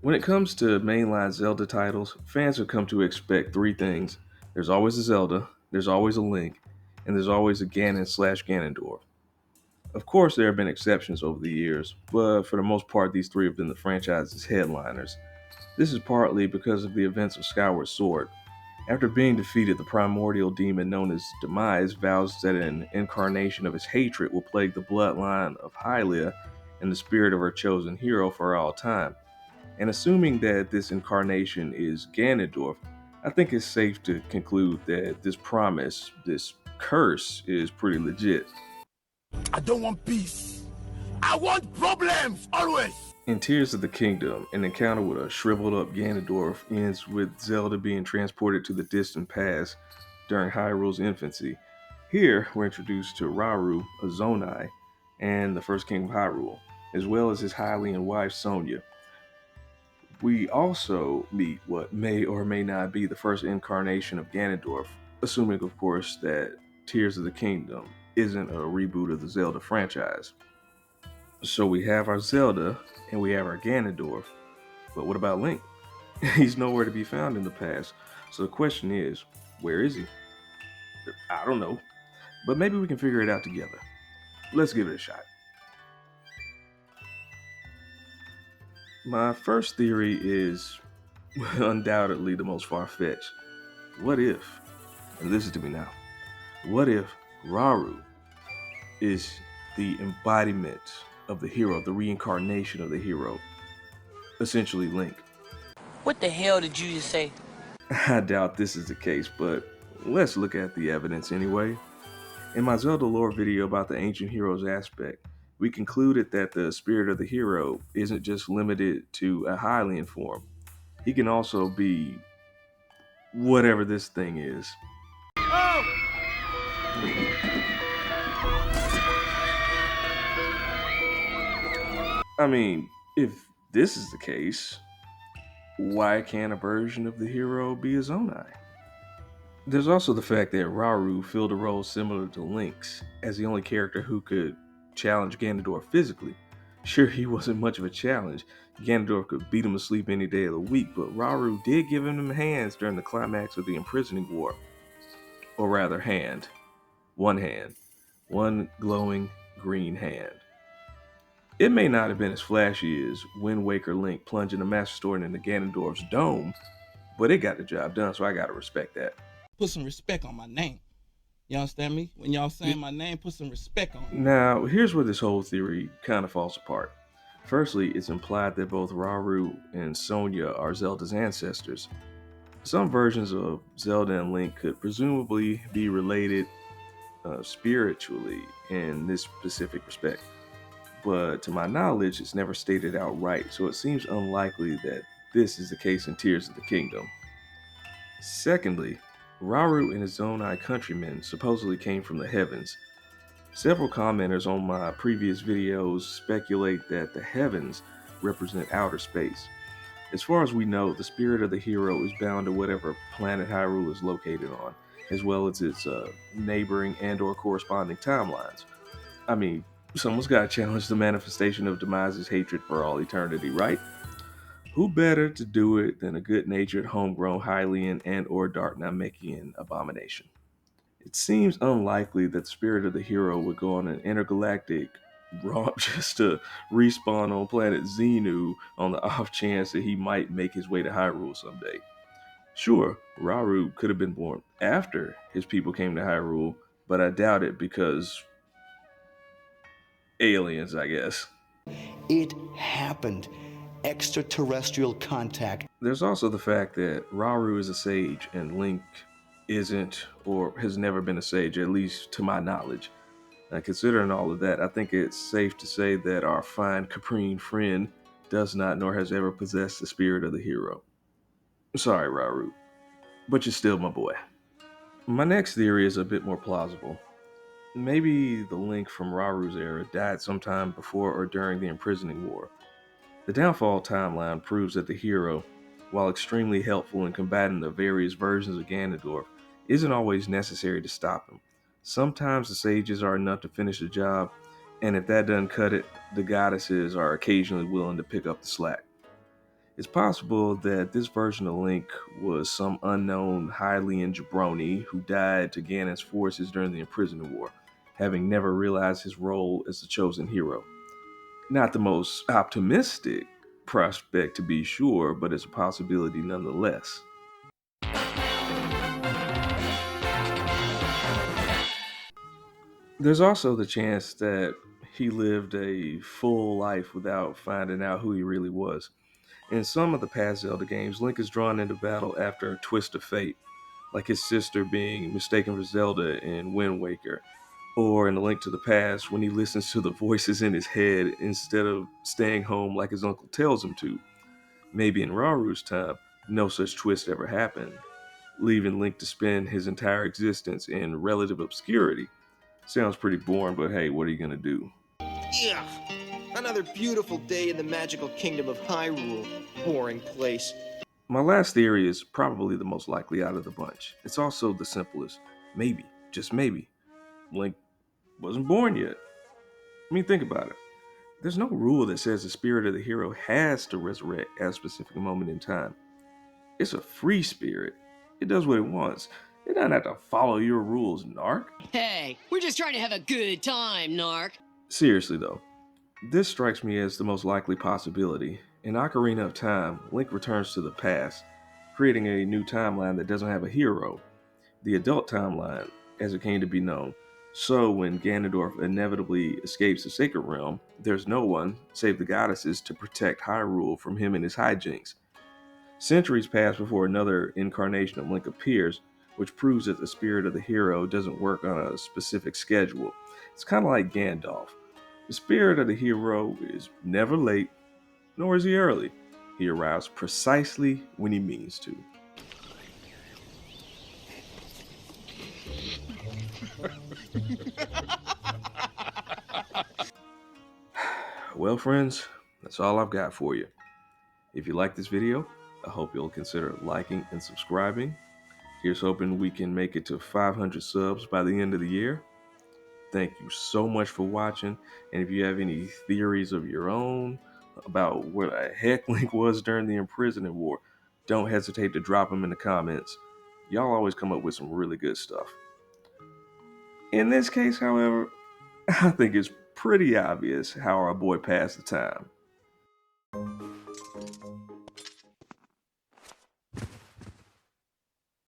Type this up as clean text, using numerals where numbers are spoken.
When it comes to mainline Zelda titles, fans have come to expect three things. There's always a Zelda, there's always a Link, and there's always a Ganon/Ganondorf. Of course, there have been exceptions over the years, but for the most part, these three have been the franchise's headliners. This is partly because of the events of Skyward Sword. After being defeated, the primordial demon known as Demise vows that an incarnation of his hatred will plague the bloodline of Hylia and the spirit of her chosen hero for all time. And assuming that this incarnation is Ganondorf, I think it's safe to conclude that this promise, this curse, is pretty legit. I don't want peace. I want problems always. In Tears of the Kingdom, an encounter with a shriveled up Ganondorf ends with Zelda being transported to the distant past during Hyrule's infancy. Here, we're introduced to Rauru, a Zonai, and the first king of Hyrule, as well as his Hylian wife Sonia. We also meet what may or may not be the first incarnation of Ganondorf, assuming, of course, that Tears of the Kingdom isn't a reboot of the Zelda franchise. So we have our Zelda and we have our Ganondorf, but what about Link? He's nowhere to be found in the past. So the question is, where is he? I don't know, but maybe we can figure it out together. Let's give it a shot. My first theory is undoubtedly the most far-fetched. What if, and listen to me now, what if Rauru is the embodiment of the hero, the reincarnation of the hero, essentially Link? What the hell did you just say? I doubt this is the case, but let's look at the evidence anyway. In my Zelda lore video about the ancient heroes aspect, we concluded that the spirit of the hero isn't just limited to a Hylian form. He can also be whatever this thing is. I mean, if this is the case, why can't a version of the hero be his own eye? There's also the fact that Rauru filled a role similar to Link's as the only character who could challenge Ganondorf physically. Sure, he wasn't much of a challenge. Ganondorf could beat him asleep any day of the week, but Rauru did give him hands during the climax of the imprisoning war. Or rather, hand. One glowing green hand. It may not have been as flashy as Wind Waker Link plunging the Master Sword into Ganondorf's dome, but it got the job done, so I gotta respect that. Put some respect on my name. You understand me? When y'all saying my name, put some respect on it. Now, here's where this whole theory kind of falls apart. Firstly, it's implied that both Rauru and Sonia are Zelda's ancestors. Some versions of Zelda and Link could presumably be related spiritually in this specific respect, but to my knowledge, it's never stated outright, so it seems unlikely that this is the case in Tears of the Kingdom. Secondly, Rauru and his Zonai countrymen supposedly came from the heavens. Several commenters on my previous videos speculate that the heavens represent outer space. As far as we know, the spirit of the hero is bound to whatever planet Hyrule is located on, as well as its neighboring and/or corresponding timelines. I mean, someone's got to challenge the manifestation of Demise's hatred for all eternity, right? Who better to do it than a good-natured, homegrown Hylian and/or Dark Namekian abomination? It seems unlikely that the spirit of the hero would go on an intergalactic romp just to respawn on planet Xenu on the off chance that he might make his way to Hyrule someday. Sure, Rauru could have been born after his people came to Hyrule, but I doubt it because aliens, I guess. It happened. Extraterrestrial contact. There's also the fact that Rauru is a sage and Link isn't or has never been a sage, at least to my knowledge. Now, considering all of that, I think it's safe to say that our fine Caprine friend does not nor has ever possessed the spirit of the hero. Sorry, Rauru, but you're still my boy. My next theory is a bit more plausible. Maybe the Link from Rauru's era died sometime before or during the imprisoning war. The downfall timeline proves that the hero, while extremely helpful in combating the various versions of Ganondorf, isn't always necessary to stop him. Sometimes the sages are enough to finish the job, and if that doesn't cut it, the goddesses are occasionally willing to pick up the slack. It's possible that this version of Link was some unknown Hylian jabroni who died to Ganon's forces during the Imprisonment War, having never realized his role as the chosen hero. Not the most optimistic prospect to be sure, but it's a possibility nonetheless. There's also the chance that he lived a full life without finding out who he really was. In some of the past Zelda games, Link is drawn into battle after a twist of fate, like his sister being mistaken for Zelda in Wind Waker, or in A Link to the Past when he listens to the voices in his head instead of staying home like his uncle tells him to. Maybe in Rauru's time, no such twist ever happened, leaving Link to spend his entire existence in relative obscurity. Sounds pretty boring, but hey, what are you gonna do? Ugh. Another beautiful day in the magical kingdom of Hyrule. Boring place. My last theory is probably the most likely out of the bunch. It's also the simplest. Maybe, just maybe, Link wasn't born yet. I mean, think about it. There's no rule that says the spirit of the hero has to resurrect at a specific moment in time. It's a free spirit. It does what it wants. It doesn't have to follow your rules, Narc. Hey, we're just trying to have a good time, Narc. Seriously, though, this strikes me as the most likely possibility. In Ocarina of Time, Link returns to the past, creating a new timeline that doesn't have a hero, the adult timeline, as it came to be known. So when Ganondorf inevitably escapes the Sacred Realm, there's no one, save the goddesses, to protect Hyrule from him and his hijinks. Centuries pass before another incarnation of Link appears, which proves that the spirit of the hero doesn't work on a specific schedule. It's kind of like Gandalf. The spirit of the hero is never late, nor is he early. He arrives precisely when he means to. Well, friends, that's all I've got for you. If you like this video, I hope you'll consider liking and subscribing. Here's hoping we can make it to 500 subs by the end of the year. Thank you so much for watching, and if you have any theories of your own about where the heck Link was during the Imprisonment War, don't hesitate to drop them in the comments. Y'all always come up with some really good stuff. In this case, however, I think it's pretty obvious how our boy passed the time.